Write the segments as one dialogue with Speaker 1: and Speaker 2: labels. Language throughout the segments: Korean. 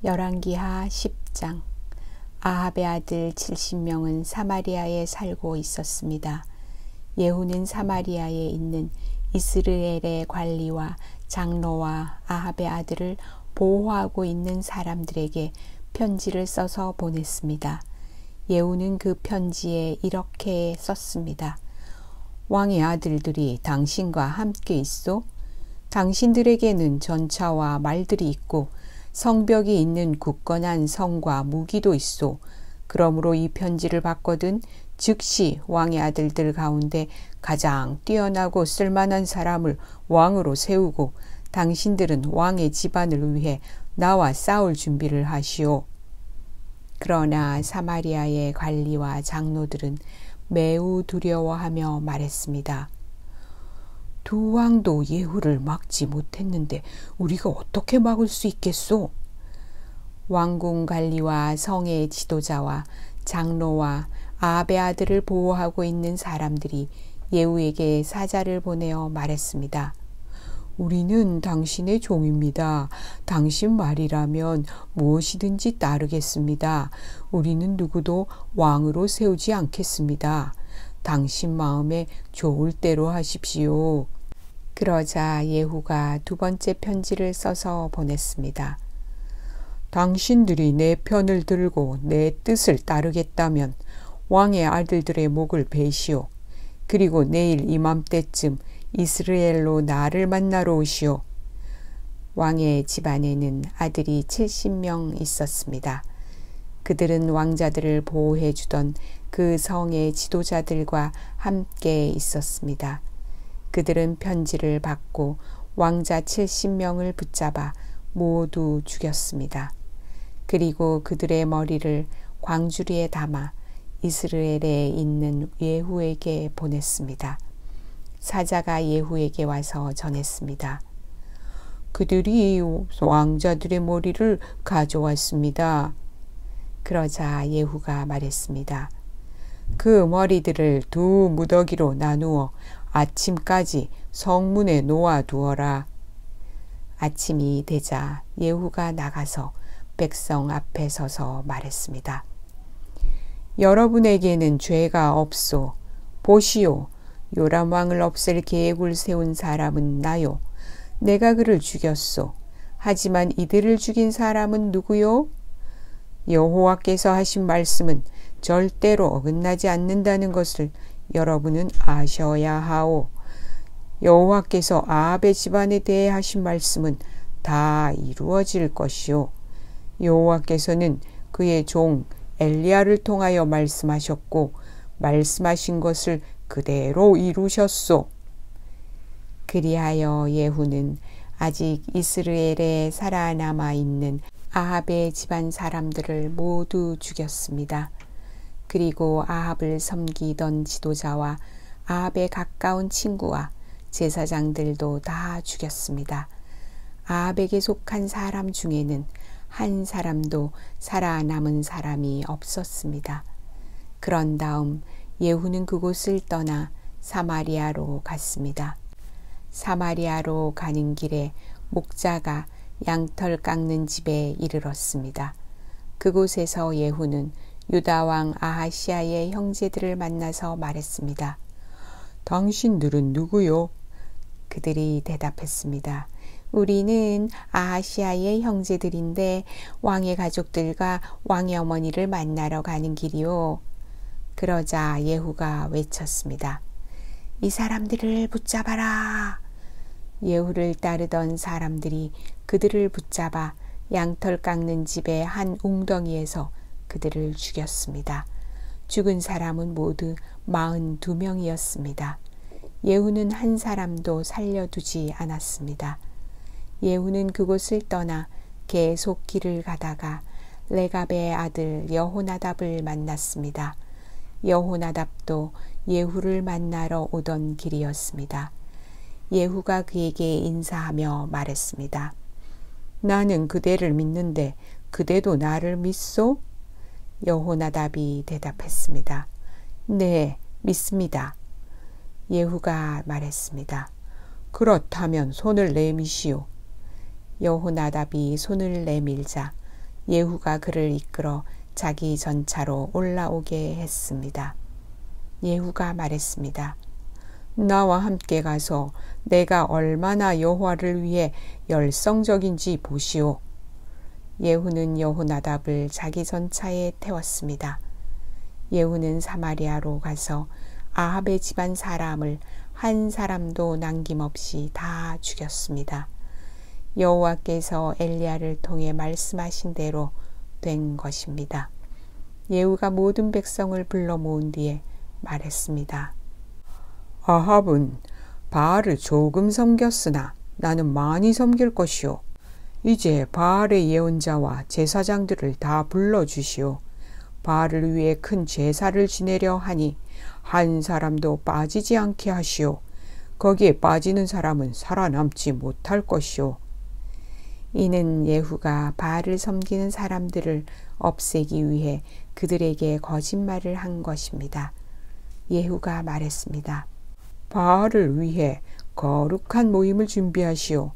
Speaker 1: 열왕기하 10장. 아합의 아들 70명은 사마리아에 살고 있었습니다. 예후는 사마리아에 있는 이스라엘의 관리와 장로와 아합의 아들을 보호하고 있는 사람들에게 편지를 써서 보냈습니다. 예후는 그 편지에 이렇게 썼습니다. 왕의 아들들이 당신과 함께 있소? 당신들에게는 전차와 말들이 있고 성벽이 있는 굳건한 성과 무기도 있소. 그러므로 이 편지를 받거든 즉시 왕의 아들들 가운데 가장 뛰어나고 쓸만한 사람을 왕으로 세우고 당신들은 왕의 집안을 위해 나와 싸울 준비를 하시오. 그러나 사마리아의 관리와 장로들은 매우 두려워하며 말했습니다. 두 왕도 예후를 막지 못했는데 우리가 어떻게 막을 수 있겠소? 왕궁 관리와 성의 지도자와 장로와 아합의 아들을 보호하고 있는 사람들이 예후에게 사자를 보내어 말했습니다. 우리는 당신의 종입니다. 당신 말이라면 무엇이든지 따르겠습니다. 우리는 누구도 왕으로 세우지 않겠습니다. 당신 마음에 좋을 대로 하십시오. 그러자 예후가 두 번째 편지를 써서 보냈습니다. 당신들이 내 편을 들고 내 뜻을 따르겠다면 왕의 아들들의 목을 베시오. 그리고 내일 이맘때쯤 이스라엘로 나를 만나러 오시오. 왕의 집안에는 아들이 70명 있었습니다. 그들은 왕자들을 보호해 주던 그 성의 지도자들과 함께 있었습니다. 그들은 편지를 받고 왕자 70명을 붙잡아 모두 죽였습니다. 그리고 그들의 머리를 광주리에 담아 이스라엘에 있는 예후에게 보냈습니다. 사자가 예후에게 와서 전했습니다. 그들이 왕자들의 머리를 가져왔습니다. 그러자 예후가 말했습니다. 그 머리들을 두 무더기로 나누어 아침까지 성문에 놓아두어라. 아침이 되자 예후가 나가서 백성 앞에 서서 말했습니다. 여러분에게는 죄가 없소. 보시오. 요람 왕을 없앨 계획을 세운 사람은 나요. 내가 그를 죽였소. 하지만 이들을 죽인 사람은 누구요? 여호와께서 하신 말씀은 절대로 어긋나지 않는다는 것을 여러분은 아셔야 하오. 여호와께서 아합의 집안에 대해 하신 말씀은 다 이루어질 것이오. 여호와께서는 그의 종 엘리야를 통하여 말씀하셨고 말씀하신 것을 그대로 이루셨소. 그리하여 예후는 아직 이스라엘에 살아남아 있는 아합의 집안 사람들을 모두 죽였습니다. 그리고 아합을 섬기던 지도자와 아합의 가까운 친구와 제사장들도 다 죽였습니다. 아합에게 속한 사람 중에는 한 사람도 살아남은 사람이 없었습니다. 그런 다음 예후는 그곳을 떠나 사마리아로 갔습니다. 사마리아로 가는 길에 목자가 양털 깎는 집에 이르렀습니다. 그곳에서 예후는 유다왕 아하시아의 형제들을 만나서 말했습니다. 당신들은 누구요? 그들이 대답했습니다. 우리는 아하시아의 형제들인데 왕의 가족들과 왕의 어머니를 만나러 가는 길이요. 그러자 예후가 외쳤습니다. 이 사람들을 붙잡아라. 예후를 따르던 사람들이 그들을 붙잡아 양털 깎는 집의 한 웅덩이에서 그들을 죽였습니다. 죽은 사람은 모두 42명이었습니다. 예후는 한 사람도 살려두지 않았습니다. 예후는 그곳을 떠나 계속 길을 가다가 레갑의 아들 여호나답을 만났습니다. 여호나답도 예후를 만나러 오던 길이었습니다. 예후가 그에게 인사하며 말했습니다. 나는 그대를 믿는데 그대도 나를 믿소? 여호나답이 대답했습니다. 네, 믿습니다. 예후가 말했습니다. 그렇다면 손을 내미시오. 여호나답이 손을 내밀자 예후가 그를 이끌어 자기 전차로 올라오게 했습니다. 예후가 말했습니다. 나와 함께 가서 내가 얼마나 여호와를 위해 열성적인지 보시오. 예후는 여호나답을 자기 전차에 태웠습니다. 예후는 사마리아로 가서 아합의 집안 사람을 한 사람도 남김없이 다 죽였습니다. 여호와께서 엘리야를 통해 말씀하신 대로 된 것입니다. 예후가 모든 백성을 불러 모은 뒤에 말했습니다. 아합은 바알을 조금 섬겼으나 나는 많이 섬길 것이오. 이제 바알의 예언자와 제사장들을 다 불러주시오. 바알을 위해 큰 제사를 지내려 하니 한 사람도 빠지지 않게 하시오. 거기에 빠지는 사람은 살아남지 못할 것이오. 이는 예후가 바알을 섬기는 사람들을 없애기 위해 그들에게 거짓말을 한 것입니다. 예후가 말했습니다. 바알을 위해 거룩한 모임을 준비하시오.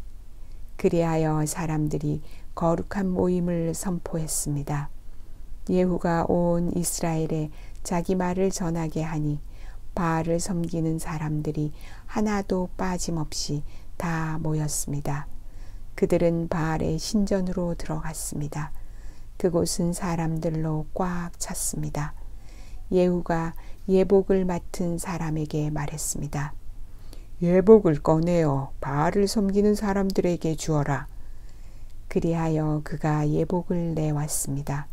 Speaker 1: 그리하여 사람들이 거룩한 모임을 선포했습니다. 예후가 온 이스라엘에 자기 말을 전하게 하니 바알을 섬기는 사람들이 하나도 빠짐없이 다 모였습니다. 그들은 바알의 신전으로 들어갔습니다. 그곳은 사람들로 꽉 찼습니다. 예후가 예복을 맡은 사람에게 말했습니다. 예복을 꺼내어 바알을 섬기는 사람들에게 주어라. 그리하여 그가 예복을 내왔습니다.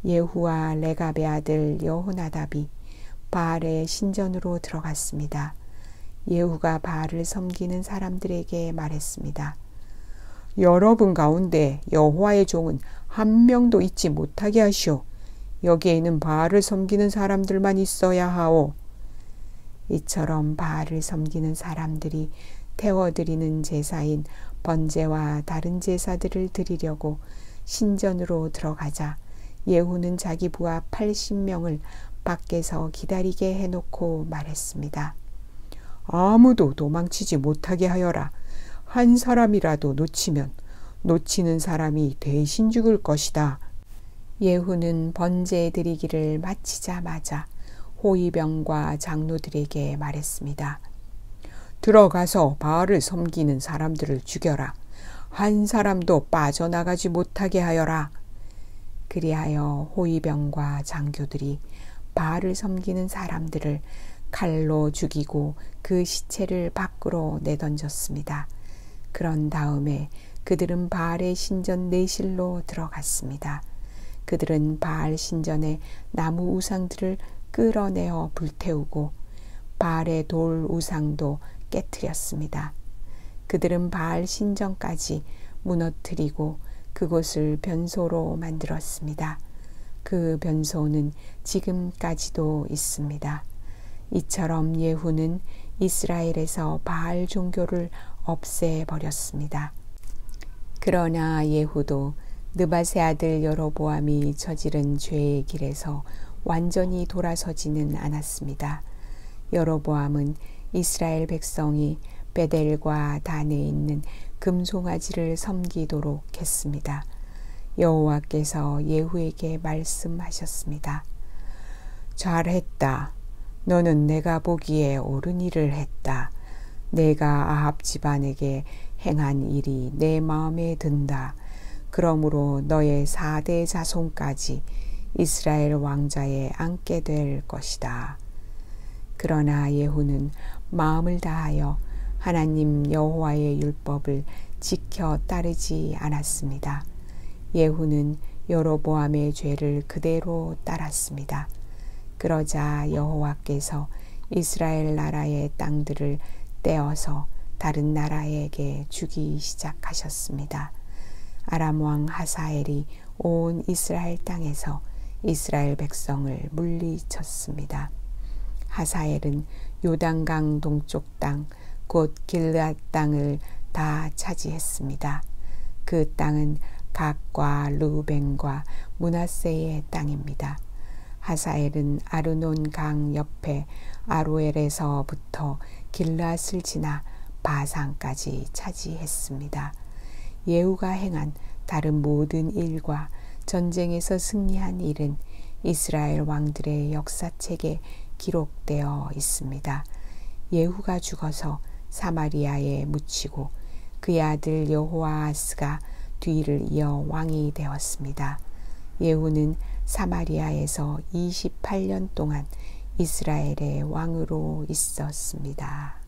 Speaker 1: 예후와 레갑의 아들 여호나답이 바알의 신전으로 들어갔습니다. 예후가 바알을 섬기는 사람들에게 말했습니다. 여러분 가운데 여호와의 종은 한 명도 있지 못하게 하시오. 여기에는 바알을 섬기는 사람들만 있어야 하오. 이처럼 바알을 섬기는 사람들이 태워드리는 제사인 번제와 다른 제사들을 드리려고 신전으로 들어가자 예후는 자기 부하 80명을 밖에서 기다리게 해놓고 말했습니다. 아무도 도망치지 못하게 하여라. 한 사람이라도 놓치면 놓치는 사람이 대신 죽을 것이다. 예후는 번제 드리기를 마치자마자 호위병과 장로들에게 말했습니다. 들어가서 바알을 섬기는 사람들을 죽여라. 한 사람도 빠져나가지 못하게 하여라. 그리하여 호위병과 장교들이 바알을 섬기는 사람들을 칼로 죽이고 그 시체를 밖으로 내던졌습니다. 그런 다음에 그들은 바알의 신전 내실로 들어갔습니다. 그들은 바알 신전의 나무 우상들을 끌어내어 불태우고 바알의 돌 우상도 깨뜨렸습니다. 그들은 바알 신전까지 무너뜨리고 그곳을 변소로 만들었습니다. 그 변소는 지금까지도 있습니다. 이처럼 예후는 이스라엘에서 바알 종교를 없애버렸습니다. 그러나 예후도 느밧의 아들 여로보암이 저지른 죄의 길에서 완전히 돌아서지는 않았습니다. 여로보암은 이스라엘 백성이 베델과 단에 있는 금송아지를 섬기도록 했습니다. 여호와께서 예후에게 말씀하셨습니다. 잘했다. 너는 내가 보기에 옳은 일을 했다. 내가 아합 집안에게 행한 일이 내 마음에 든다. 그러므로 너의 4대 자손까지 이스라엘 왕자에 앉게 될 것이다. 그러나 예후는 마음을 다하여 하나님 여호와의 율법을 지켜 따르지 않았습니다. 예후는 여로보암의 죄를 그대로 따랐습니다. 그러자 여호와께서 이스라엘 나라의 땅들을 떼어서 다른 나라에게 주기 시작하셨습니다. 아람 왕 하사엘이 온 이스라엘 땅에서 이스라엘 백성을 물리쳤습니다. 하사엘은 요단강 동쪽 땅, 곧 길르앗 땅을 다 차지했습니다. 그 땅은 갓과 르우벤과 므낫세의 땅입니다. 하사엘은 아르논 강 옆에 아로엘에서부터 길르앗을 지나 바산까지 차지했습니다. 예후가 행한 다른 모든 일과 전쟁에서 승리한 일은 이스라엘 왕들의 역사책에 기록되어 있습니다. 예후가 죽어서 사마리아에 묻히고 그의 아들 여호아하스가 뒤를 이어 왕이 되었습니다. 예후는 사마리아에서 28년 동안 이스라엘의 왕으로 있었습니다.